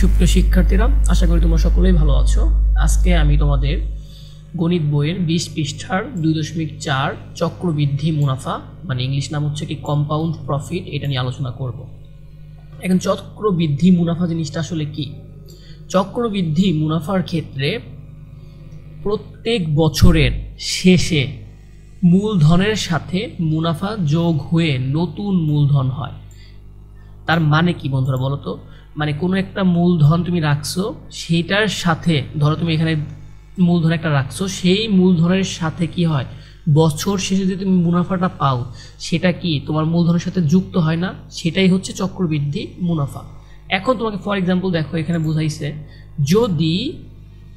সুপ্রিয় শিক্ষার্থীরা, আশা করি তোমরা সকলেই ভালো আছো। আজকে আমি তোমাদের গণিত বইয়ের 20 পৃষ্ঠার 2.4 চক্রবৃদ্ধি মুনাফা, মানে ইংলিশ নাম হচ্ছে কি কম্পাউন্ড প্রফিট, এটা নিয়ে আলোচনা করব। এখন চক্রবৃদ্ধি মুনাফা জিনিসটা আসলে কি? চক্রবৃদ্ধি মুনাফার ক্ষেত্রে প্রত্যেক বছরের শেষে মূলধনের সাথে মুনাফা যোগ হয়ে নতুন মূলধন হয়। তার মানে কি বন্ধুরা বলো তো? মানে কোনো একটা মূলধন তুমি রাখছো, সেটার সাথে ধরো তুমি এখানে মূলধন একটা রাখছো, সেই মূলধনের সাথে কি হয়, বছর শেষে যে তুমি মুনাফাটা পাও সেটা কি তোমার মূলধনের সাথে যুক্ত হয় না? সেটাই হচ্ছে চক্রবৃদ্ধি মুনাফা। এখন তোমাকে ফর এক্সাম্পল দেখো, এখানে বুঝাইছে যদি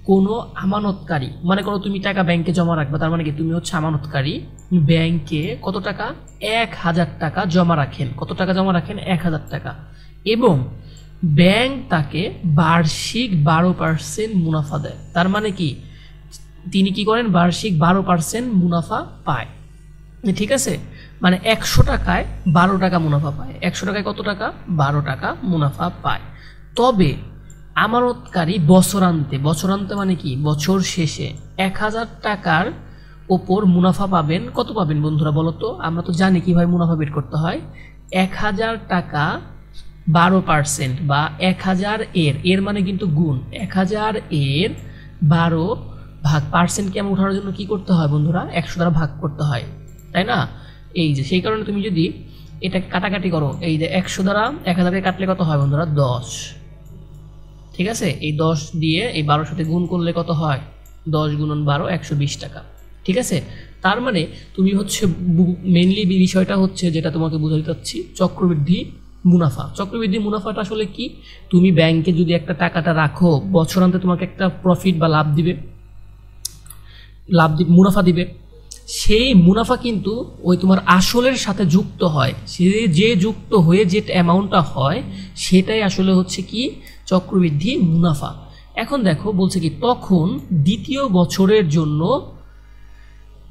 কোনো আমানতকারী, মনে করো তুমি টাকা ব্যাংকে জমা রাখবে, তার মানে কি তুমি হচ্ছে আমানতকারী, ব্যাংকে কত টাকা, 1000 টাকা জমা রাখেন। কত টাকা জমা রাখেন? 1000 টাকা। এবং ব্যাংক তাকে বার্ষিক 12% মুনাফা দেয়। তার মানে কি তিনি কি করেন, বার্ষিক 12% মুনাফা পায়। ঠিক আছে, মানে 100 টাকায় 12 টাকা মুনাফা পায়। 100 টাকায় কত টাকা? 12 টাকা মুনাফা পায়। তবে আমানতকারী বছরান্তে মানে কি বছর শেষে 1000 টাকার ওপর মুনাফা পাবেন। কত পাবেন বন্ধুরা বলো তো? আমরা তো জানি কিভাবে মুনাফা বের করতে হয়। 1000 টাকা 12% বা 1000 এর মানে কিন্তু গুণ, 1000 এর 12 ভাগ পার্সেন্টকে আমরা উঠানোর জন্য কি করতে হয় বন্ধুরা? 100 দ্বারা ভাগ করতে হয়, তাই না? এই যে সেই কারণে তুমি যদি এটা কাটাকাটি করো, এই যে 100 দ্বারা 1000কে কাটলে কত হয় বন্ধুরা? 10। ঠিক আছে, এই 10 দিয়ে এই 12 সাথে গুণ করলে কত হয়? 10 গুণন 12 120 টাকা। ঠিক আছে, তার মানে তুমি হচ্ছে মেইনলি বিষয়টা হচ্ছে যেটা তোমাকে বোঝাতে চাচ্ছি, চক্রবৃদ্ধি মুনাফা। চক্রবৃদ্ধি মুনাফাটা আসলে কি? তুমি ব্যাংকে যদি একটা টাকাটা রাখো, বছরান্তে তোমাকে একটা প্রফিট বা লাভ দিবে, মুনাফা দিবে। সেই মুনাফা কিন্তু ওই তোমার আসলের সাথে যুক্ত হয়। সে যে যুক্ত হয়ে যে অ্যামাউন্টটা হয় সেটাই আসলে হচ্ছে কি চক্রবৃদ্ধি মুনাফা। এখন দেখো বলছে কি, তখন দ্বিতীয় বছরের জন্য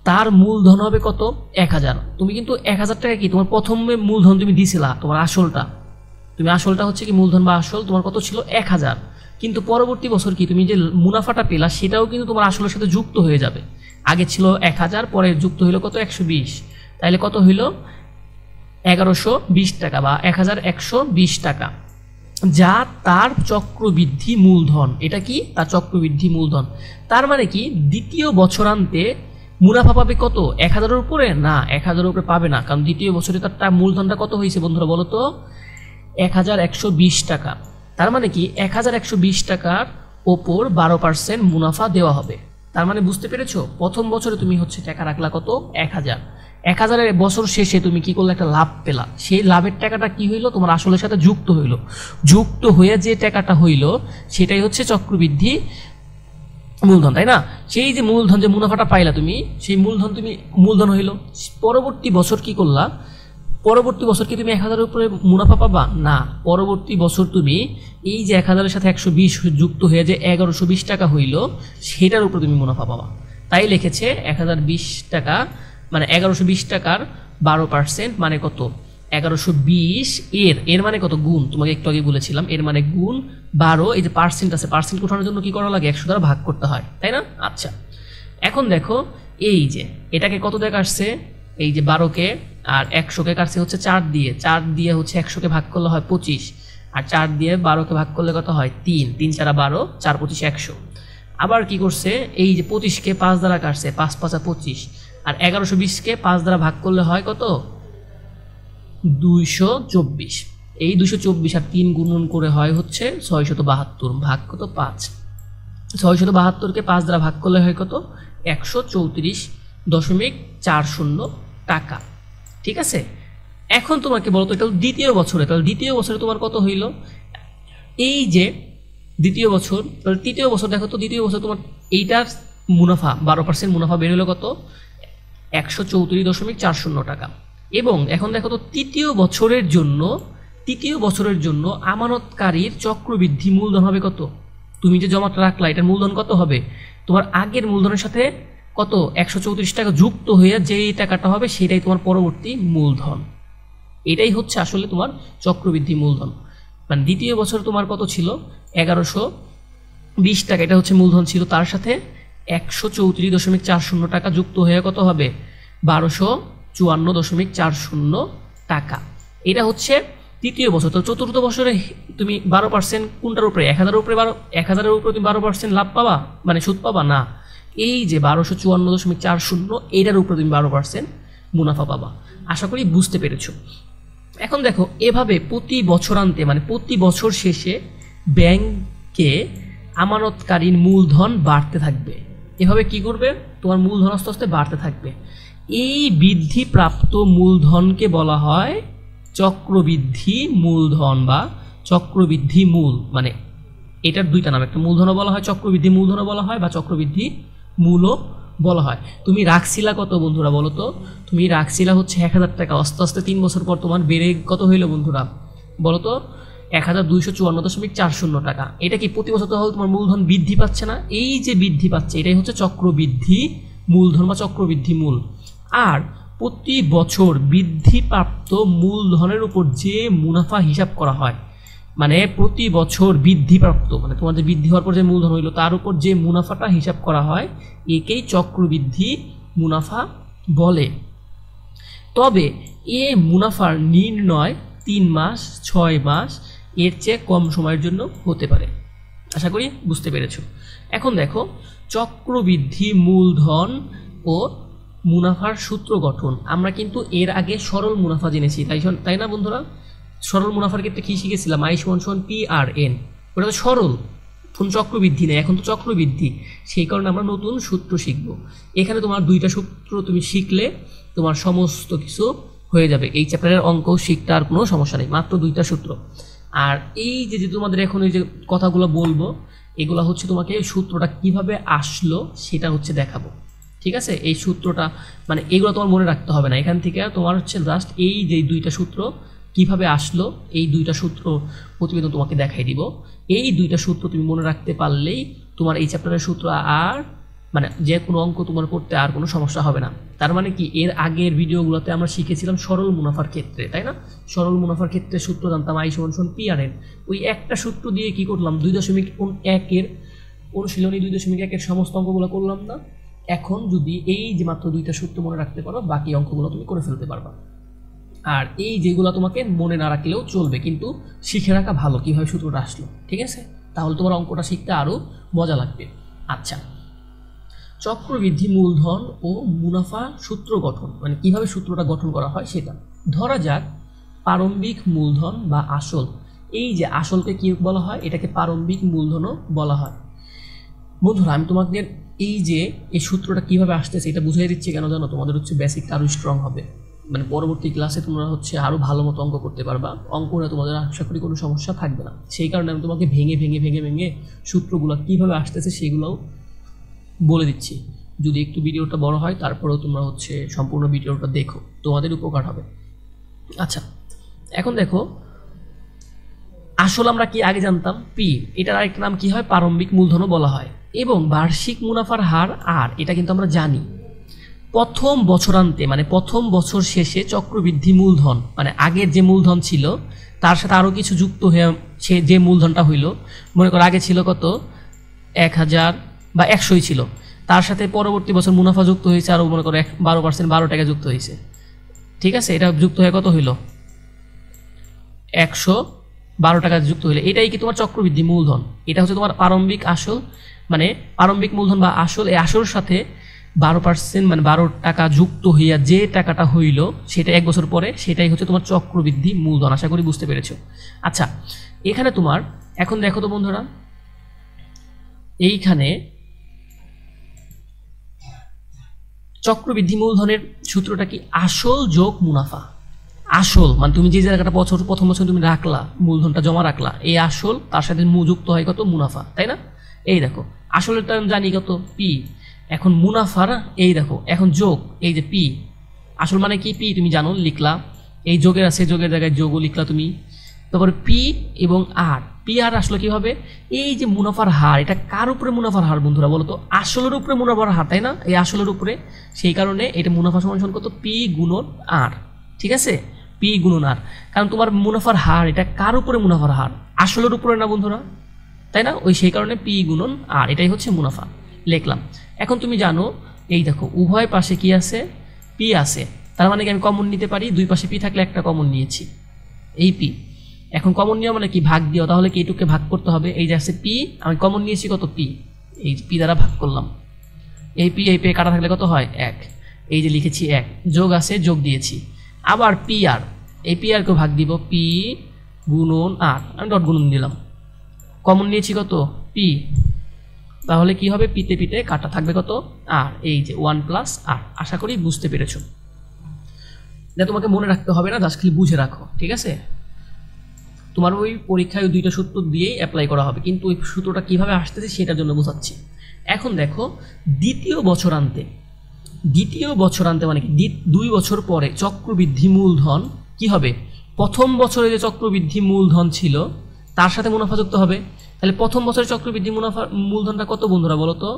তার মূলধন হবে কত? 1000। তুমি কিন্তু 1000 টাকা কি তোমার প্রথমে মূলধন তুমি দিছিলা, তোমার আসলটা হচ্ছে কি মূলধন বা আসল তোমার কত ছিল? 1000। কিন্তু পরবর্তী বছর কি তুমি যে মুনাফাটা পেলা সেটাও কিন্তু তোমার আসলের সাথে যুক্ত হয়ে যাবে। আগে ছিল 1000, পরে যুক্ত হইল কত? 120। তাইলে কত হইল? 1120 টাকা বা 1120 টাকা, যা তার চক্রবৃদ্ধি মূলধন। এটা কি? তার চক্রবৃদ্ধি মূলধন। তার মানে কি দ্বিতীয় বছরান্তে মুনাফা পাবে কত? 1000-এর উপরে না, 1000-এর উপরে পাবে না, কারণ দ্বিতীয় বছরে তার মূলধনটা কত হয়েছে বন্ধুরা বলো তো? 1120 টাকা। তার মানে কি 1120 টাকার ওপর 12% মুনাফা দেওয়া হবে। তার মানে বুঝতে পেরেছো, প্রথম বছরে তুমি হচ্ছে টাকা রাখলা কত? 1000 বছর শেষে তুমি কি করলে? একটা লাভ পেলা। সেই লাভের টাকাটা কি হইলো? তোমার আসলের সাথে যুক্ত হইলো। যুক্ত হয়ে যে টাকাটা হইলো সেটাই হচ্ছে চক্রবৃদ্ধি মূলধন, তাই না? সেই যে মূলধন, যে মুনাফাটা পাইলা তুমি, সেই মূলধন হইলো। পরবর্তী বছর কি করলা? পরবর্তী বছর কি তুমি 1000-এর উপরে মুনাফা পাবা? না, পরবর্তী বছর তুমি এই যে 1000-এর সাথে 120 যুক্ত হয়ে যে 1120 টাকা হইল, সেটার উপরে তুমি মুনাফা পাবা। তাই লিখেছে 1020 টাকা, মানে 1120 টাকার 12% মানে কত? 1120 এর মানে কত? গুণ, তোমাকে একটু আগে বলেছিলাম, এর মানে গুণ 12। এই যে পার্সেন্ট আছে, পার্সেন্ট ওঠানোর জন্য কি করা লাগে? 100 দ্বারা ভাগ করতে হয়, তাই না? আচ্ছা, এখন দেখো এই যে এটাকে কত দিয়ে কাটছে? এই যে 12কে আর 100কে কাটছে হচ্ছে 4 দিয়ে। 4 দিয়ে হচ্ছে 100কে ভাগ করলে হয় 25, আর 4 দিয়ে 12কে ভাগ করলে কত হয়? 3। 3 4 12, 4 25 100। আবার কি করছে? এই যে 25কে 5 দ্বারা কাটছে, 5 5 25, আর 1120কে 5 দ্বারা ভাগ করলে হয় কত? 224। এই 224 আর 3 গুণন করে হয় হচ্ছে 672, ভাগ কত? 5। 672কে 5 দ্বারা ভাগ করলে হয় কত? 134.40 টাকা। ঠিক আছে, এখন তোমাকে বলতো এটা দ্বিতীয় বছরে, তাহলে দ্বিতীয় বছরে তোমার কত হইল? এই যে দ্বিতীয় বছর, তাহলে তৃতীয় বছর দেখো তো, দ্বিতীয় বছর তোমার এইটার মুনাফা 12% মুনাফা বের হলো কত? 134.40 টাকা। এবং এখন দেখো তো তৃতীয় বছরের জন্য আমানতকারীর চক্রবৃদ্ধি মূলধন হবে কত? তুমি যে জমাটা রাখলা এটার মূলধন কত হবে? তোমার আগের মূলধনের সাথে কত? 134 টাকা যুক্ত হয়ে যেই টাকাটা হবে সেটাই তোমার পরবর্তী মূলধন। এটাই হচ্ছে আসলে তোমার চক্রবৃদ্ধি মূলধন। মানে দ্বিতীয় বছর তোমার কত ছিল 1120 টাকা, এটা হচ্ছে মূলধন ছিল, তার সাথে 134.40 টাকা যুক্ত হয়ে কত হবে 1254.40 টাকা। এটা হচ্ছে তৃতীয় বছর। তো চতুর্থ বছরে তুমি 12% কোনটার উপরে 1000-এর উপরে 1000-এর উপরে তুমি 12% লাভ পাবা, মানে সুদ পাবা না, এই যে 1254.40 এইটার উপরে তুমি 12% মুনাফা পাবা। আশা করি বুঝতে পেরেছো। এখন দেখো এভাবে প্রতি বছরান্তে মানে প্রতি বছর শেষে ব্যাংকে আমানতকারীর মূলধন বাড়তে থাকবে। এভাবে কি করবে, তোমার মূলধন আস্তে আস্তে বাড়তে থাকবে। এই বৃদ্ধিপ্রাপ্ত মূলধনকে বলা হয় চক্রবৃদ্ধি মূলধন বা চক্রবৃদ্ধি মূল। মানে এটার দুইটা নাম, একটা মূলধনও বলা হয়, চক্রবৃদ্ধি মূলধনও বলা হয় বা চক্রবৃদ্ধি মূলও বলা হয়। তুমি রাখছিলা কত বন্ধুরা বলো তো? তুমি রাখছিলা হচ্ছে 1000 টাকা, আস্তে আস্তে 3 বছর পর তোমার বেড়ে কত হইলো বন্ধুরা বলো তো? 1254.40 টাকা। এটা কি প্রতি বছর তাহলে তোমার মূলধন বৃদ্ধি পাচ্ছে না? এই যে বৃদ্ধি পাচ্ছে এটাই হচ্ছে চক্রবৃদ্ধি মূলধন বা চক্রবৃদ্ধি মূল। আর প্রতি বছর বৃদ্ধিপ্রাপ্ত মূলধনের উপর যে মুনাফা হিসাব করা হয়, মানে প্রতি বছর বৃদ্ধিপ্রাপ্ত মানে তোমার যে বৃদ্ধি হওয়ার পর যে মূলধন হইলো তার উপর যে মুনাফাটা হিসাব করা হয় একেই চক্রবৃদ্ধি মুনাফা বলে। তবে এ মুনাফার নির্ণয় 3 মাস 6 মাস এর চেয়ে কম সময়ের জন্য হতে পারে। আশা করি বুঝতে পেরেছো। এখন দেখো চক্রবৃদ্ধি মূলধন ও মুনাফার সূত্র গঠন। আমরা কিন্তু এর আগে সরল মুনাফা জেনেছি, তাই না বন্ধুরা? সরল মুনাফার ক্ষেত্রে কি শিখেছিলাম? I=P/N। ওটা তো সরল, এখন চক্রবৃদ্ধি নেই, এখন তো চক্রবৃদ্ধি, সেই কারণে আমরা নতুন সূত্র শিখব। এখানে তোমার 2টা সূত্র তুমি শিখলে তোমার সমস্ত কিছু হয়ে যাবে। এই চ্যাপ্টারের অঙ্ক শিখতে আর কোনো সমস্যা নেই, মাত্র 2টা সূত্র। আর এই যে তোমাদের এখন এই যে কথাগুলো বলবো এগুলো হচ্ছে তোমাকে সূত্রটা কিভাবে আসলো সেটা হচ্ছে দেখাবো, ঠিক আছে? এই সূত্রটা মানে এগুলো তোমার মনে রাখতে হবে না, এখান থেকে তোমার হচ্ছে জাস্ট এই যে 2টা সূত্র কিভাবে আসলো এই 2টা সূত্র প্রতিবেদন তোমাকে দেখাই দিব। এই 2টা সূত্র তুমি মনে রাখতে পারলেই তোমার এই চ্যাপ্টারের সূত্র আর মানে যে কোনো অঙ্ক তোমার করতে আর কোনো সমস্যা হবে না। তার মানে কি, এর আগের ভিডিওগুলোতে আমরা শিখেছিলাম সরল মুনাফার ক্ষেত্রে, তাই না? সরল মুনাফার ক্ষেত্রে সূত্র জানতাম I=P/N। ওই একটা সূত্র দিয়ে কি করলাম 2.1 অনুশীলনী 2.1 সমস্ত অঙ্কগুলো করলাম না? এখন যদি এই যে মাত্র 2টা সূত্র মনে রাখতে পারো বাকি অঙ্কগুলো তুমি করে ফেলতে পারবা। আর এই যেগুলো তোমাকে মনে না রাখলেও চলবে, কিন্তু শিখে রাখা ভালো কিভাবে সূত্রটা আসলো, ঠিক আছে? তাহলে তোমার অঙ্কটা শিখতে আরও মজা লাগবে। আচ্ছা, চক্রবৃদ্ধি মূলধন ও মুনাফা সূত্র গঠন, মানে কিভাবে সূত্রটা গঠন করা হয় সেটা। ধরা যাক প্রারম্ভিক মূলধন বা আসল। এই যে আসলকে কি বলা হয়? এটাকে প্রারম্ভিক মূলধনও বলা হয়। বন্ধুরা আমি তোমাদের এই যে এই সূত্রটা কিভাবে আসতেছে এটা বুঝিয়ে দিচ্ছি কেন জানো? তোমাদের হচ্ছে বেসিকটা আরও স্ট্রং হবে, মানে পরবর্তী ক্লাসে তোমরা হচ্ছে আরও ভালো মতো অঙ্ক করতে পারবা। অঙ্কটা তোমাদের আশা করি কোনো সমস্যা থাকবে না। সেই কারণে আমি তোমাকে ভেঙে ভেঙে ভেঙে ভেঙে সূত্রগুলো কীভাবে আসতেছে সেগুলোও বলে দিচ্ছি। যদি একটু ভিডিওটা বড় হয় তারপরেও তোমরা হচ্ছে সম্পূর্ণ ভিডিওটা দেখো, তোমাদের উপকার হবে। আচ্ছা, এখন দেখো আসল আমরা কি আগে জানতাম পি, এটার আরেকটা নাম কি হয়? প্রারম্ভিক মূলধনও বলা হয়। এবং বার্ষিক মুনাফার হার আর, এটা কিন্তু আমরা জানি। প্রথম বছরান্তে মানে প্রথম বছর শেষে চক্রবৃদ্ধি মূলধন মানে আগের যে মূলধন ছিল তার সাথে আরও কিছু যুক্ত হয়ে সে যে মূলধনটা হইল, মনে করো আগে ছিল কত 1000 বা 100ই ছিল, তার সাথে পরবর্তী বছর মুনাফা যুক্ত হয়েছে আরও মনে করো 12% 12 টাকা যুক্ত হয়েছে, ঠিক আছে? এটা যুক্ত হয়ে কত হইল 112 টাকা যুক্ত হইলে এটাই কি তোমার চক্রবৃদ্ধি মূলধন। এটা হচ্ছে তোমার প্রারম্ভিক আসল মানে প্রারম্ভিক মূলধন বা আসল। এই আসল সাথে 12% মানে 12 টাকা যুক্ত হইয়া যে টাকাটা হইল সেটা 1 বছর পরে সেটাই হচ্ছে তোমার চক্রবৃদ্ধি মূলধন। আশা করি বুঝতে পেরেছো। আচ্ছা, এখানে তোমার এখন দেখো তো বন্ধুরা, এইখানে চক্রবৃদ্ধি মূলধনের সূত্রটা কি? আসল যোগ মুনাফা। আসল মানে তুমি যে জায়গাটা প্রথম বছর তুমি রাখলা, মূলধনটা জমা রাখলা, এই আসল তার সাথে যুক্ত হয় কত? মুনাফা, তাই না? এই দেখো আসলেরটা আমি জানি কত? পি। এখন মুনাফার এই দেখো এখন যোগ, এই যে পি, আসল মানে কি? পি তুমি জানো, লিখলা, এই যোগের আছে যোগের জায়গায় যোগও লিখলা তুমি। তারপরে পি এবং আর, পি আর আসলে কি হবে? এই যে মুনাফার হার, এটা কার উপরে মুনাফার হার বন্ধুরা বলো তো? আসলের উপরে মুনাফার হার, তাই না? এই আসলের উপরে, সেই কারণে এটা মুনাফা সমান কত? পি গুণন আর, ঠিক আছে? পি গুণন আর, কারণ তোমার মুনাফার হার এটা কার উপরে মুনাফার হার, আসলের উপরে না বন্ধুরা, তাই না? ওই সেই কারণে পি গুণন আর, এটাই হচ্ছে মুনাফা, লিখলাম। এখন তুমি জানো এই দেখো উভয় পাশে কি আছে, পি আছে, তার মানে কি আমি কমন নিতে পারি, দুই পাশে পি থাকলে একটা কমন নিয়েছি, এই পি। এখন কমন নেওয়া মানে কি, ভাগ দিও, তাহলে কি এইটুকে ভাগ করতে হবে, এই যে আছে পি, আমি কমন নিয়েছি কত, পি, এই পি দ্বারা ভাগ করলাম, এই পি কাটা থাকলে কত হয়, 1, এই যে লিখেছি 1, যোগ আছে যোগ দিয়েছি, আবার পি আর, এই পি আরকে ভাগ দিব, পি গুণন আর, আমি ডট গুণন দিলাম, কমন নিয়েছি কত, পি, তাহলে কি হবে, পিতে পিতে কাটা থাকবে কত, আর, এই যে 1 প্লাস আর। আশা করি বুঝতে পেরেছ, যা তোমাকে মনে রাখতে হবে না, জাস্ট খালি বুঝে রাখো, ঠিক আছে? তোমার ওই পরীক্ষায় ওই দুইটা সূত্র দিয়েই অ্যাপ্লাই করা হবে, কিন্তু ওই সূত্রটা কিভাবে আসতেছে সেটার জন্য বোঝাচ্ছি। এখন দেখো দ্বিতীয় বছরান্তে মানে কি, 2 বছর পরে চক্রবৃদ্ধি মূলধন কি হবে, প্রথম বছরে যে চক্রবৃদ্ধি মূলধন ছিল তার সাথে মুনাফা যুক্ত হবে। তাহলে প্রথম বছরের চক্রবৃদ্ধি মূলধনটা কত বন্ধুরা বলো তো,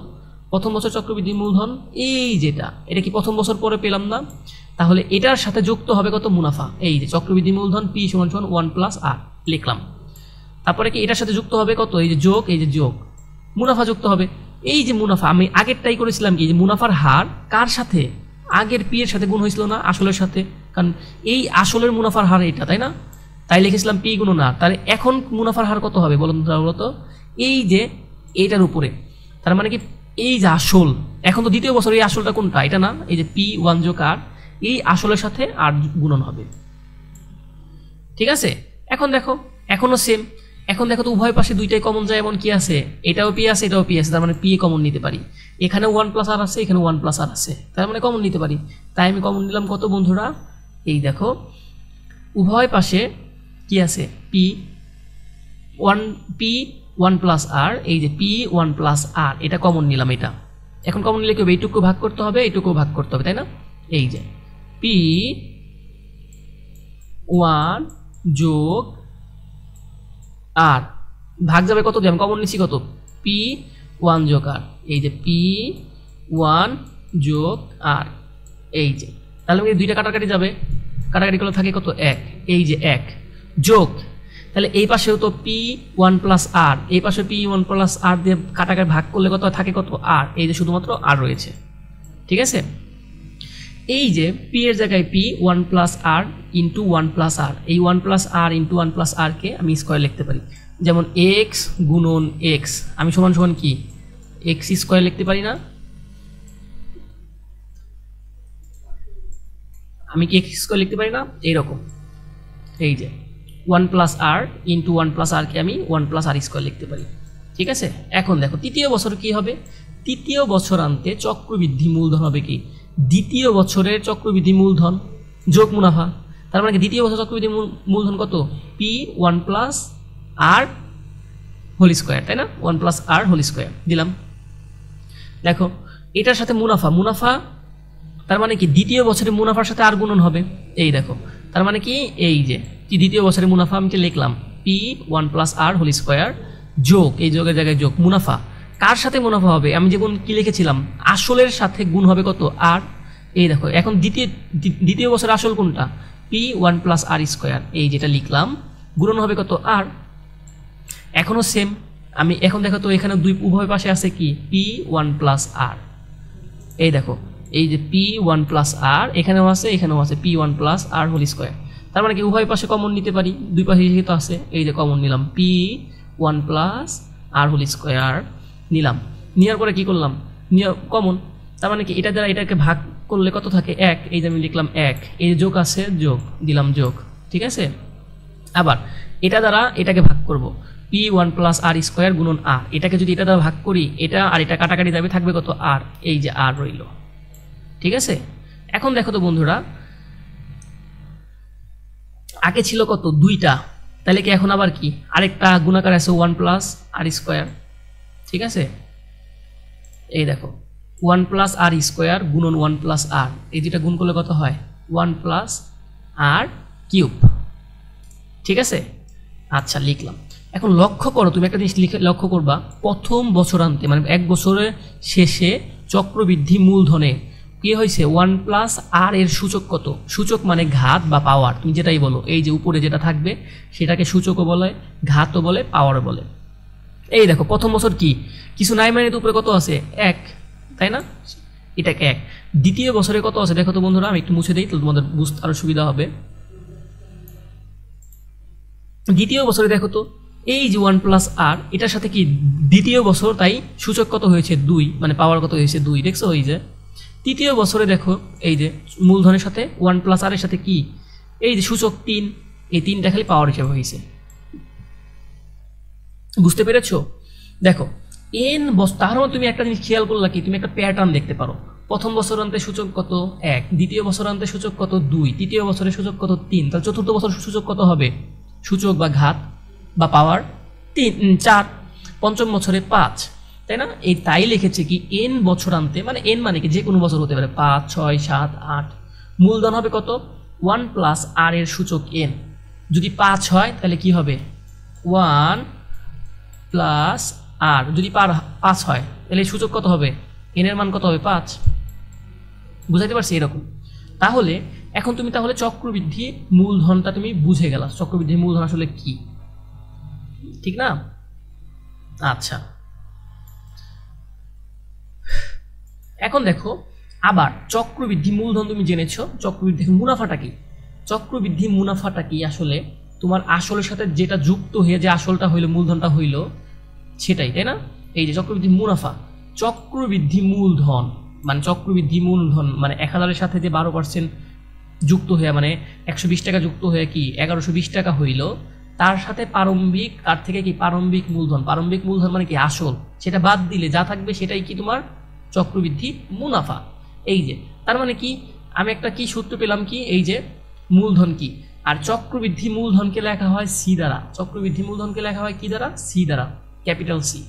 প্রথম বছর চক্রবৃদ্ধি মূলধন এই যেটা, এটা কি প্রথম বছর পরে পেলাম না, তাহলে এটার সাথে যুক্ত হবে কত, মুনাফা, এই যে চক্রবৃদ্ধি মূলধন পি সমান 1 প্লাস আর, লিখলাম। তারপরে কি এটার সাথে যুক্ত হবে কত, এই যে যোগ, এই যে যোগ, মুনাফা যুক্ত হবে, এই যে মুনাফা, আমি আগেরটাই করেছিলাম কি, যে মুনাফার হার কার সাথে, আগের পি এর সাথে গুণ হয়েছিল না, আসলের সাথে, কারণ এই আসলের মুনাফার হার এটা, তাই না, তাই লিখেছিলাম পি গুণন আর। তাহলে এখন মুনাফার হার কত হবে বলতো, এই যে এইটার উপরে, তার মানে কি এই যে আসল, এখন তো দ্বিতীয় বছর এই আসলটা কোনটা, এটা না, এই যে পি 1 যোগ আর, এই আসলের সাথে আর গুণন হবে, ঠিক আছে? এখন দেখো এখনো সেম, এখন দেখো তো উভয় পাশে দুইটাই কমন যায়, এমন কি আছে, এটাও পি আছে এটাও পি আছে, তার মানে পি কমন নিতে পারি, এখানে 1 প্লাস আর আছে, এখানে 1 প্লাস আর আছে, তার মানে কমন নিতে পারি, তাই আমি কমন নিলাম কত বন্ধুরা, এই দেখো উভয় পাশে কি আছে, পি 1 প্লাস আর, এই যে পি 1 প্লাস আর, এটা কমন নিলাম, এটা এখন কমন নিলে কি হবে, এইটুকু ভাগ করতে হবে, এইটুকু ভাগ করতে হবে, তাই না, এই যে পি 1 যোগ আর, ভাগ যাবে কত দিয়ে, আমি কমন নিচ্ছি কত, পি 1 যোগ আর, এই যে পি 1 যোগ আর, এই যে, তাহলে আমাকে দুইটা কাটাকাটি যাবে, কাটাকাটি করলে থাকে কত, 1, এই যে 1 যোগ, তাহলে এই পাশেও তো পি 1 প্লাস আর, এই পাশে পি 1 প্লাস আর দিয়ে কাটাকাটি ভাগ করলে কত থাকে, কত আর, এই যে শুধুমাত্র আর রয়েছে, ঠিক আছে? এই যে পি এর জায়গায় পি 1 প্লাস আর ইন্টু 1 প্লাস আর, এই 1 প্লাস আর ইন্টু 1 প্লাস আর কে আমি স্কোয়ার লিখতে পারি, যেমন এক্স গুণন এক্স, আমি সমান সমান কি এক্স স্কোয়ার লিখতে পারি না, আমি কি এক্স স্কোয়ার লিখতে পারি না, এইরকম, এই যে 1 প্লাস আর ইন্টু 1 প্লাস আর কে আমি 1 প্লাস আর স্কোয়ার লিখতে পারি, ঠিক আছে? এখন দেখো তৃতীয় বছর কি হবে, তৃতীয় বছরান্তে চক্রবৃদ্ধি মূলধন হবে কি, দ্বিতীয় বছরের চক্রবৃদ্ধি মূলধন যোগ মুনাফা, তার মানে কি দ্বিতীয় বছর চক্রবৃদ্ধি মূলধন কত, পি 1 প্লাস আর হোল স্কোয়ার, তাই না, 1 প্লাস আর হোল স্কোয়ার দিলাম। দেখো এটার সাথে মুনাফা, তার মানে কি দ্বিতীয় বছরের মুনাফার সাথে আর গুণন হবে, এই দেখো, তার মানে কি এই যে দ্বিতীয় বছরের মুনাফা আমি লিখলাম পি 1 প্লাস আর হোল স্কোয়ার যোগ, এই যোগের জায়গায় যোগ, মুনাফা কার সাথে মুনাফা হবে, আমি যে গুণ কি লিখেছিলাম, আসলের সাথে গুণ হবে কত, আর, এই দেখো এখন দ্বিতীয় বছরের আসল কোনটা, পি 1 প্লাস আর স্কোয়ার, এই যেটা লিখলাম, গুণন হবে কত, আর। এখনো সেম, আমি এখন দেখো তো এখানে উভয় পাশে আছে কি পি 1 প্লাস আর, এই দেখো এই যে পি 1 প্লাস আর, এখানেও আছে পি 1 প্লাস আর হোল স্কোয়ার, তার মানে কি উভয় পাশে কমন নিতে পারি, দুই পাশে যেহেতু আছে, এই যে কমন নিলাম পি 1 প্লাস আর হোল স্কোয়ার নিলাম, নেওয়ার পরে কি করলাম, কমন, তার মানে কি এটা দ্বারা এটাকে ভাগ করলে কত থাকে, 1, এই যে আমি লিখলাম 1, এই যে যোগ আছে যোগ দিলাম যোগ, ঠিক আছে? আবার এটা দ্বারা এটাকে ভাগ করব, পি 1 প্লাস আর স্কোয়ার গুণন আর, এটাকে যদি এটা দ্বারা ভাগ করি, এটা আর এটা কাটাকাটি যাবে, থাকবে কত, আর, এই যে আর রইল, ঠিক আছে? এখন দেখো তো বন্ধুরা, আগে ছিল কত, 2টা, তাহলে কি এখন আবার কি আরেকটা গুণাকার আছে 1 প্লাস আর স্কোয়ার, ঠিক আছে? এই দেখো 1 প্লাস আর স্কোয়ার গুণন 1 প্লাস আর, এই যেটা গুণ করলে কত হয়, 1 প্লাস আর কিউব, ঠিক আছে? আচ্ছা লিখলাম। এখন লক্ষ্য করো, তুমি একটা জিনিস লক্ষ্য করবা, প্রথম বছরান্তে মানে 1 বছরের শেষে চক্রবৃদ্ধি মূলধনে কি হয়েছে 1+r এর সূচক কত, সূচক মানে ঘাত বা পাওয়ার, তুমি যেটাই বলো, এই যে উপরে যেটা থাকবে সেটাকে সূচকও বলে, ঘাতও বলে, পাওয়ারও বলে। এই দেখো প্রথম বছর কি কিছু নাই মানে উপরে কত আছে 1, তাই না, এটাকে 1। দ্বিতীয় বছরে কত আছে দেখো তো বন্ধুরা, আমি একটু মুছে দিই তো তোমাদের বুঝতে আরো সুবিধা হবে। দ্বিতীয় বছরে দেখো তো এই যে 1+r এটার সাথে কি দ্বিতীয় বছর, তাই সূচক কত হয়েছে 2, মানে পাওয়ার কত হয়েছে 2, দেখছো এই যে। তৃতীয় বছরে দেখো এই যে মূলধনের সাথে 1+r এর সাথে কি এই যে সূচক 3, এই 3টা খালি পাওয়ার হিসেবে হয়েছে। বুঝতে পেরেছো? দেখো n বছর, তার মানে তুমি একটা জিনিস খেয়াল করলা কি, তুমি একটা প্যাটার্ন দেখতে পারো। প্রথম বছরান্তে সূচক কত 1, দ্বিতীয় বছরান্তে সূচক কত 2, তৃতীয় বছরে সূচক কত 3, তাহলে চতুর্থ বছর সূচক কত হবে, সূচক বা ঘাত বা পাওয়ার 4, পঞ্চম বছরে 5, তাই না। এই তাই লিখেছে কি n বছরান্তে, মানে n মানে কি যে কোনো বছর হতে পারে, 5, 6, 7, 8, মূলধন হবে কত 1+r এর সূচক n। যদি 5 হয় তাহলে কি হবে 1+r, যদি 5 হয় তাহলে সূচক কত হবে, n এর মান কত হবে 5। বুঝাইতে পারছি এরকম। তাহলে এখন তুমি তাহলে চক্রবৃদ্ধি মূলধনটা তুমি বুঝে গেলা, চক্রবৃদ্ধি মূলধন আসলে কি, ঠিক না। আচ্ছা এখন দেখো আবার চক্রবৃদ্ধি মূলধন তুমি জেনেছো, চক্রবৃদ্ধি মুনাফাটা কি, চক্রবৃদ্ধি মুনাফাটা কি আসলে তোমার আসলের সাথে যেটা যুক্ত হয়ে যে আসলটা হইলো মূলধনটা হইলো সেটাই, তাই না। এই যে চক্রবৃদ্ধি মুনাফা, চক্রবৃদ্ধি মূলধন মানে চক্রবৃদ্ধি মূলধন মানে 1000-এর সাথে যে 12% যুক্ত হয়ে, মানে 120 টাকা যুক্ত হয়ে কি 1120 টাকা হইল, তার সাথে প্রারম্ভিক, তার থেকে কি প্রারম্ভিক মূলধন, প্রারম্ভিক মূলধন মানে কি আসল, সেটা বাদ দিলে যা থাকবে সেটাই কি তোমার চক্রবৃদ্ধি মুনাফা। এই যে তার মানে কি আমি একটা কি সূত্র পেলাম কি, এই যে মূলধন কি, আর চক্রবৃদ্ধি মূলধনকে লেখা হয় সি দ্বারা, চক্রবৃদ্ধি মূলধনকে লেখা হয় কি দ্বারা, সি দ্বারা, ক্যাপিটাল সি,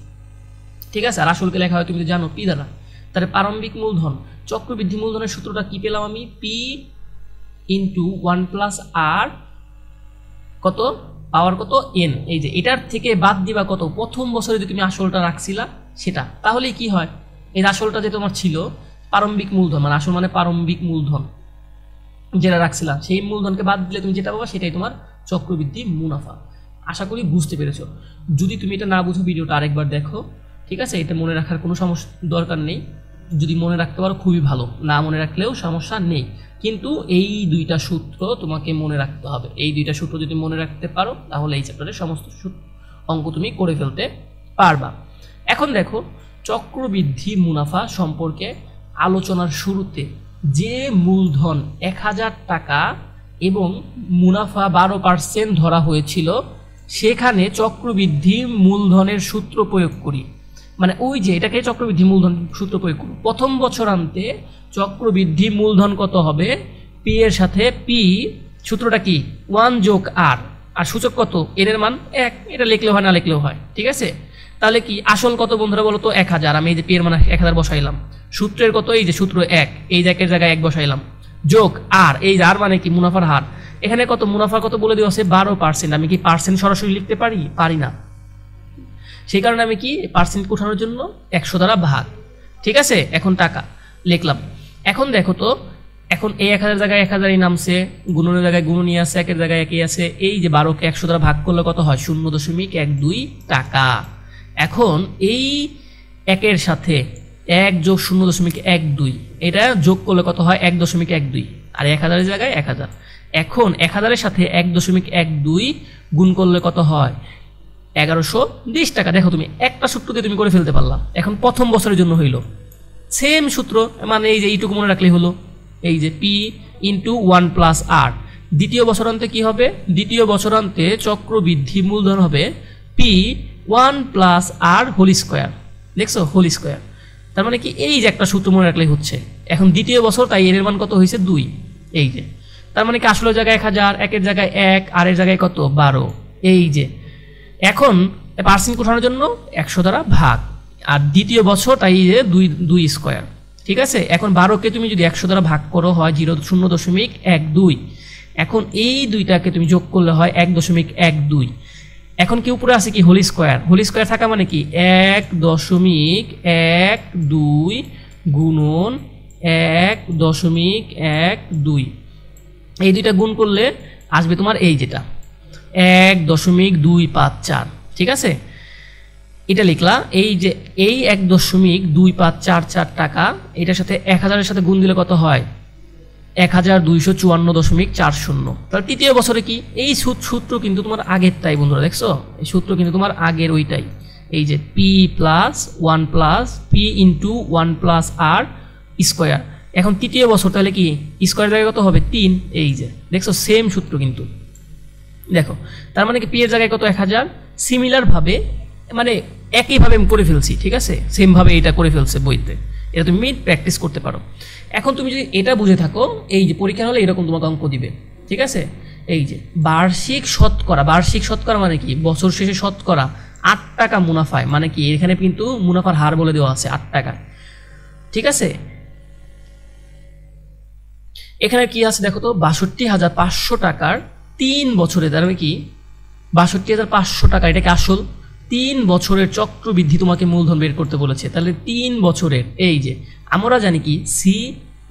ঠিক আছে। আর আসলকে লেখা হয় তুমি তো জানো পি দ্বারা। তাহলে প্রারম্ভিক মূলধন, চক্রবৃদ্ধি মূলধনের সূত্রটা কি পেলাম আমি, পি ইন্টু 1+r কত পাওয়ার কত n। এই যে এটার থেকে বাদ দিবা কত, প্রথম বছরে যে তুমি আসলটা রাখছিলা সেটা, তাহলে কি হয় এই আসলটা যে তোমার ছিল প্রারম্ভিক মূলধন, মানে আসল মানে প্রারম্ভিক মূলধন যেটা রাখছিলা, সেই মূলধনকে বাদ দিলে তুমি যেটা পাবা সেটাই তোমার চক্রবৃদ্ধি মুনাফা। আশা করি বুঝতে পেরেছো। যদি তুমি এটা না বুঝো ভিডিওটা আরেকবার দেখো, ঠিক আছে। এটা মনে রাখার কোনো সমস্যা দরকার নেই, যদি মনে রাখতে পারো খুবই ভালো, না মনে রাখলেও সমস্যা নেই। কিন্তু এই দুইটা সূত্র তোমাকে মনে রাখতে হবে, এই দুইটা সূত্র যদি মনে রাখতে পারো তাহলে এই চ্যাপ্টারের সমস্ত অঙ্ক তুমি করে ফেলতে পারবা। এখন দেখো চক্রবৃদ্ধি মুনাফা সম্পর্কে আলোচনার শুরুতে যে মূলধন 1000 টাকা এবং মুনাফা 12% ধরা হয়েছিল, সেখানে চক্রবৃদ্ধি মূলধনের সূত্র প্রয়োগ করি, মানে ওই যে এটাকে চক্রবৃদ্ধি মূলধন সূত্র প্রয়োগ করব। প্রথম বছরান্তে চক্রবৃদ্ধি মূলধন কত হবে, পি এর সাথে পি, সূত্রটা কি 1 যোগ r, আর সূচক কত এর মান 1, এটা লিখলেও হয় না লিখলেও হয়, ঠিক আছে। তাহলে কি আসল কত বন্ধুরা বলো তো 1000, আমি এই যে পি এর মান 1000 বসাইলাম, সূত্রের কত এই যে সূত্র 1, এই যে একের জায়গায় 1 বসাইলাম, যোগ r, এই যে r মানে কি মুনাফার হার, এখানে কত মুনাফার কত বলে দেওয়া আছে 12%, আমি কি পার্সেন্ট সরাসরি লিখতে পারি, পারি না, সেই কারণে আমি কি পার্সেন্ট উঠানোর জন্য 100 দ্বারা ভাগ, ঠিক আছে। এখন টাকা লিখলাম। এখন দেখো তো এখন এই 1000 জায়গায় 1000ই নামছে, গুণনের জায়গায় গুণনী আছে, একের জায়গায় একই আছে, এই যে 12কে 100 দ্বারা ভাগ করলে কত হয় 0.12 টাকা। এখন এই একের সাথে 1 যোগ 0.12, এটা যোগ করলে কত হয় 1.12, আর 1000 জায়গায় 1000। এখন 1000-এর সাথে 1.12 গুণ করলে কত হয় 1120 টাকা। দেখো তুমি একটা সূত্র দিয়ে তুমি করে ফেলতে পারলা। এখন প্রথম বছরের জন্য হইল সেম সূত্র, মানে এই যে এইটুকু মনে রাখলেই হলো, এই যে পি ইন্টু 1+r। দ্বিতীয় বছরান্তে কি হবে, দ্বিতীয় বছরান্তে চক্রবৃদ্ধি মূলধন হবে পি 1+r হোল স্কোয়ার, দেখছো হোল স্কোয়ার। তার মানে কি এই যে একটা সূত্র মনে রাখলেই হচ্ছে। এখন দ্বিতীয় বছর, তাই এর মান কত হয়েছে 2, এই যে তার মানে কি আসলের জায়গায় 1000, একের জায়গায় 1, আর এর জায়গায় কত 12, এই যে। এখন পার্সেন্ট উঠানোর জন্য 100 দ্বারা ভাগ, আর দ্বিতীয় বছর তাই যে 2 স্কোয়ার, ঠিক আছে। এখন 12কে তুমি যদি 100 দ্বারা ভাগ করো হয় 0.12। এখন এই দুইটাকে তুমি যোগ করলে হয় 1.12। এখন কি উপরে আছে কি হোল স্কোয়ার, হোল স্কোয়ার থাকা মানে কি 1.12 গুণন 1.12, এই দুইটা গুণ করলে আসবে তোমার এই যেটা 1.254, ঠিক আছে। এটা লিখলা, এই যে এই 1.2544 টাকা এটার সাথে 1000-এর সাথে গুণ দিলে কত হয় 1254.40। তাহলে তৃতীয় বছরে কি এই সূত্র কিন্তু তোমার আগেরটাই বন্ধুরা, দেখছো এই সূত্র কিন্তু তোমার আগের ওইটাই, এই যে p plus 1 plus p into 1 plus r square. এখন তৃতীয় বছর তাহলে কি স্কোয়ার জায়গায় কত হবে 3, এই যে দেখছো সেম সূত্র কিন্তু দেখো, তার মানে কি p এর জায়গায় কত 1000, সিমিলার ভাবে মানে একইভাবে আমি করে ফেলছি, ঠিক আছে, সেম ভাবে এটা করে ফেলছে বইতে, এটা তুমি প্র্যাকটিস করতে পারো। এখন তুমি যদি এটা বুঝে থাকো, এই যে পরীক্ষা হলে এরকম তোমাকে অঙ্ক দিবে, ঠিক আছে। এই যে বার্ষিক শতকরা মানে কি বছর শেষে শতকরা 8 টাকা মুনাফায়, মানে কি এখানে কিন্তু মুনাফার হার বলে দেওয়া আছে 8 টাকা, ঠিক আছে। এখানে কি আছে দেখো তো ৬২,৫০০ টাকার 3 বছরে, তার মানে কি ৬২,৫০০ টাকা, এটাকে আসল 3 বছরের চক্রবৃদ্ধি তোমাকে মূলধন বের করতে বলেছে। তাহলে 3 বছরের, এই যে আমরা জানি কি সি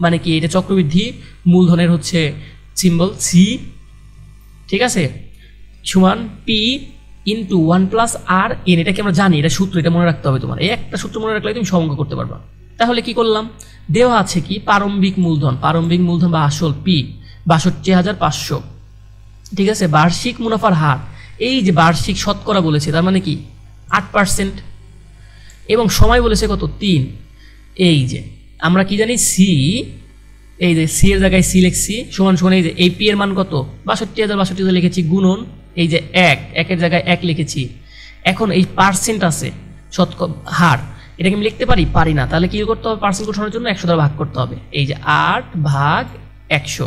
মানে কি এটা চক্রবৃদ্ধি মূলধনের হচ্ছে সিম্বল সি, ঠিক আছে, সমান পি ইন্টু 1 প্লাস আর এন, এটাকে আমরা জানি, এটা সূত্র, এটা মনে রাখতে হবে তোমার, এই একটা সূত্র মনে রাখলে তুমি সব অঙ্ক করতে পারবা। তাহলে কি করলাম, দেওয়া আছে কি প্রারম্ভিক মূলধন বা আসল পি ৬২,৫০০, ঠিক আছে। বার্ষিক মুনাফার হার, এই যে বার্ষিক শতকরা বলেছে, তার মানে কি 8%, এবং সময় বলেছে কত 3। এই যে আমরা কি জানি সি, এই যে সি এর জায়গায় সি লিখছি সমান সমান, এই যে এই পি এর মান কত ৬২,০৬২ লিখেছি, গুণন এই যে 1 এর জায়গায় 1 লিখেছি। এখন এই পার্সেন্ট আছে হার, এটাকে আমি লিখতে পারি না, তাহলে কি করতে হবে পার্সেন্ট উঠানোর জন্য 100 দ্বারা ভাগ করতে হবে, এই যে 8/100,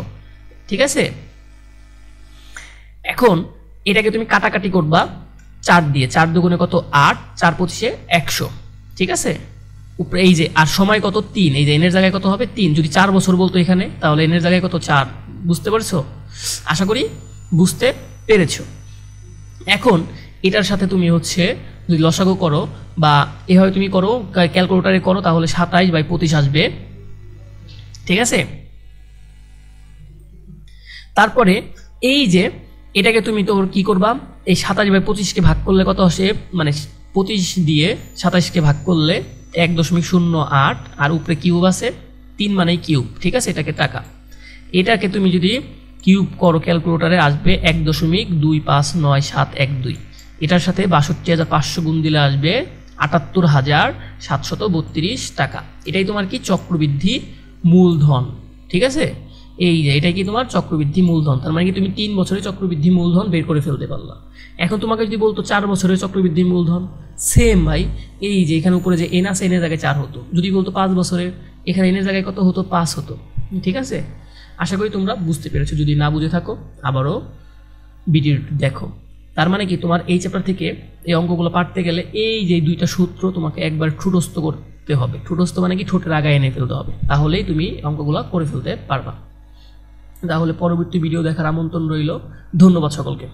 ঠিক আছে। এখন এটাকে তুমি কাটাকাটি করবা 4 দিয়ে, 4 দুগুণে কত 8, 4 পঁচিশে 100, ঠিক আছে। উপরে এই যে আর সময় কত 3, এই যে এনের জায়গায় কত হবে 3, যদি 4 বছর বলতো এখানে তাহলে এনের জায়গায় কত 4, বুঝতে পারছো, আশা করি বুঝতে পেরেছো। এখন এটার সাথে তুমি হচ্ছে যদি লসাগু করো বা এভাবে তুমি করো ক্যালকুলেটরে করো, তাহলে 27/25 আসবে, ঠিক আছে। তারপরে এই যে এটাকে তুমি তোর কি করবা, এই 27/25কে ভাগ করলে কত আসে, মানে 25 দিয়ে 27কে ভাগ করলে 1.08, আর উপরে কিউব আছে 3 মানে কিউব, ঠিক আছে, এটাকে টাকা। এটাকে তুমি যদি কিউব করো ক্যালকুলেটরে আসবে 1.259712, এটার সাথে ৬২,৫০০ গুণ দিলে আসবে ৭৮,৭32 টাকা। এটাই তোমার কি চক্রবৃদ্ধি মূলধন, ঠিক আছে। এই যে এটাই কি তোমার চক্রবৃদ্ধি মূলধন, তার মানে কি তুমি 3 বছরে চক্রবৃদ্ধি মূলধন বের করে ফেলতে পারলা। এখন তোমাকে যদি বলতো 4 বছরের চক্রবৃদ্ধি মূলধন, সেম ভাই, এই যে এখানে উপরে যে এন আছে এনের জায়গায় 4 হতো, যদি বলতো 5 বছরের, এখানে এনের জায়গায় কত হতো 5 হতো, ঠিক আছে। আশা করি তোমরা বুঝতে পেরেছো, যদি না বুঝে থাকো আবারও ভিডিও দেখো। তার মানে কি তোমার এই চ্যাপ্টার থেকে এই অঙ্কগুলো পারতে গেলে এই যে 2টা সূত্র তোমাকে একবার ঠুটস্থ করতে হবে, ঠুটস্থ মানে কি ঠোঁটের আগায় এনে ফেলতে হবে, তাহলেই তুমি অঙ্কগুলো করে ফেলতে পারবা। তাহলে পরবর্তী ভিডিও দেখার আমন্ত্রণ রইল, ধন্যবাদ সকলকে।